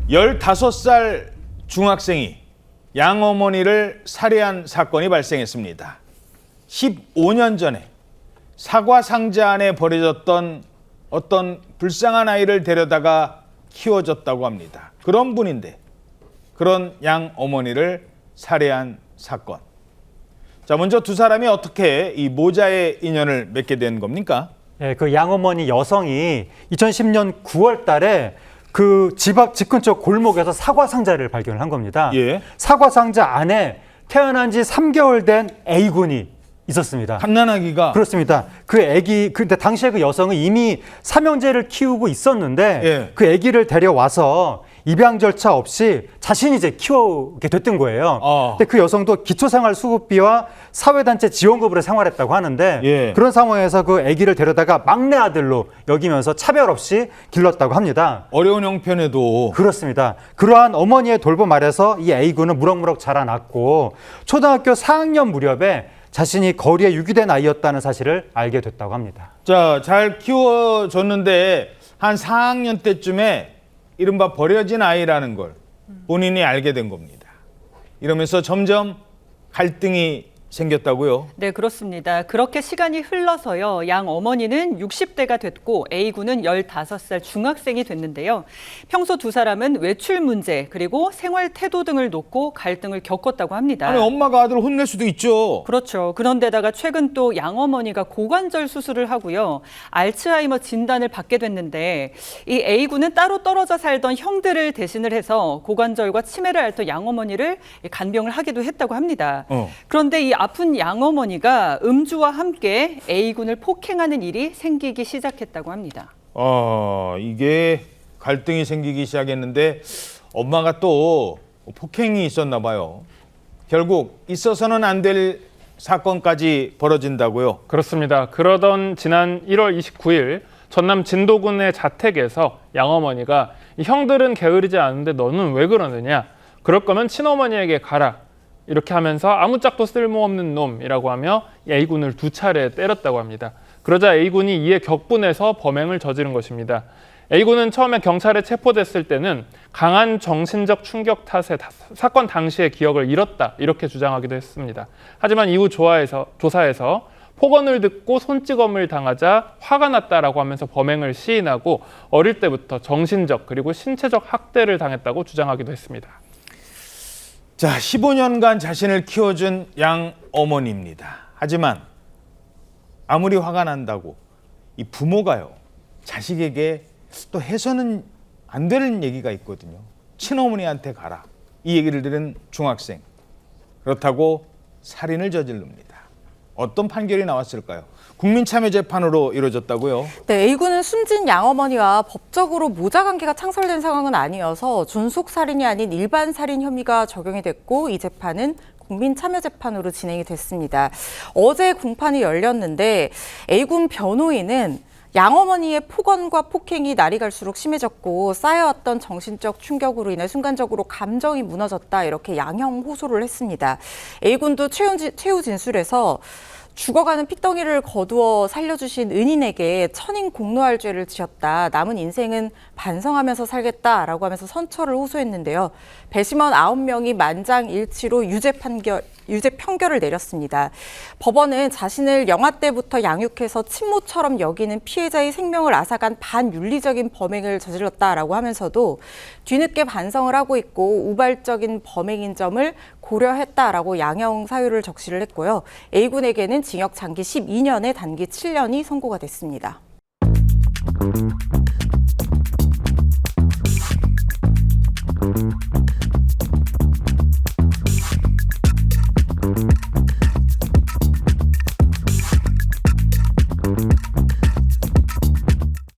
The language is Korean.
15살 중학생이 양어머니를 살해한 사건이 발생했습니다. 15년 전에 사과 상자 안에 버려졌던 어떤 불쌍한 아이를 데려다가 키워줬다고 합니다. 그런 분인데 그런 양어머니를 살해한 사건. 자, 먼저 두 사람이 어떻게 이 모자의 인연을 맺게 된 겁니까? 예, 그 양어머니 여성이 2010년 9월 달에 그 집 앞 집 근처 골목에서 사과 상자를 발견을 한 겁니다. 예. 사과 상자 안에 태어난 지 3개월 된 A군이 있었습니다. 갓난아기가. 그렇습니다. 근데 당시에 그 여성은 이미 삼형제를 키우고 있었는데 예. 그 아기를 데려와서 입양 절차 없이 자신이 이제 키우게 됐던 거예요. 근데 그 여성도 기초생활수급비와 사회단체 지원급으로 생활했다고 하는데 예. 그런 상황에서 그 아기를 데려다가 막내 아들로 여기면서 차별 없이 길렀다고 합니다. 어려운 형편에도. 그렇습니다. 그러한 어머니의 돌봄 아래서 이 A군은 무럭무럭 자라났고 초등학교 4학년 무렵에 자신이 거리에 유기된 아이였다는 사실을 알게 됐다고 합니다. 자, 잘 키워줬는데 한 4학년 때쯤에 이른바 버려진 아이라는 걸 본인이 알게 된 겁니다. 이러면서 점점 갈등이 생겼다고요? 네, 그렇습니다. 그렇게 시간이 흘러서요. 양 어머니는 60대가 됐고 A군은 15살 중학생이 됐는데요. 평소 두 사람은 외출 문제 그리고 생활 태도 등을 놓고 갈등을 겪었다고 합니다. 아니, 엄마가 아들을 혼낼 수도 있죠. 그렇죠. 그런데다가 최근 또 양어머니가 고관절 수술을 하고요. 알츠하이머 진단을 받게 됐는데 이 A군은 따로 떨어져 살던 형들을 대신을 해서 고관절과 치매를 앓던 양어머니를 간병을 하기도 했다고 합니다. 그런데 이 아픈 양어머니가 음주와 함께 A군을 폭행하는 일이 생기기 시작했다고 합니다. 이게 갈등이 생기기 시작했는데 엄마가 또 폭행이 있었나 봐요. 결국 있어서는 안 될 사건까지 벌어진다고요? 그렇습니다. 그러던 지난 1월 29일 전남 진도군의 자택에서 양어머니가 형들은 게으르지 않은데 너는 왜 그러느냐? 그럴 거면 친어머니에게 가라. 이렇게 하면서 아무짝도 쓸모없는 놈이라고 하며 A군을 2차례 때렸다고 합니다. 그러자 A군이 이에 격분해서 범행을 저지른 것입니다. A군은 처음에 경찰에 체포됐을 때는 강한 정신적 충격 탓에 사건 당시의 기억을 잃었다 이렇게 주장하기도 했습니다. 하지만 이후 조사에서 폭언을 듣고 손찌검을 당하자 화가 났다라고 하면서 범행을 시인하고 어릴 때부터 정신적 그리고 신체적 학대를 당했다고 주장하기도 했습니다. 자, 15년간 자신을 키워준 양어머니입니다. 하지만 아무리 화가 난다고 이 부모가요, 자식에게 또 해서는 안 되는 얘기가 있거든요. 친어머니한테 가라. 이 얘기를 들은 중학생. 그렇다고 살인을 저지릅니다. 어떤 판결이 나왔을까요? 국민참여재판으로 이루어졌다고요? 네, A군은 숨진 양어머니와 법적으로 모자 관계가 창설된 상황은 아니어서 존속살인이 아닌 일반 살인 혐의가 적용이 됐고 이 재판은 국민참여재판으로 진행이 됐습니다. 어제 공판이 열렸는데 A군 변호인은 양어머니의 폭언과 폭행이 날이 갈수록 심해졌고 쌓여왔던 정신적 충격으로 인해 순간적으로 감정이 무너졌다 이렇게 양형 호소를 했습니다. A군도 최후 진술에서 죽어가는 핏덩이를 거두어 살려주신 은인에게 천인 공노할 죄를 지었다. 남은 인생은 반성하면서 살겠다라고 하면서 선처를 호소했는데요. 배심원 9명이 만장일치로 유죄 판결을 내렸습니다. 법원은 자신을 영아 때부터 양육해서 친모처럼 여기는 피해자의 생명을 앗아간 반윤리적인 범행을 저질렀다라고 하면서도 뒤늦게 반성을 하고 있고 우발적인 범행인 점을 고려했다라고 양형 사유를 적시를 했고요. A군에게는 징역 장기 12년에 단기 7년이 선고가 됐습니다.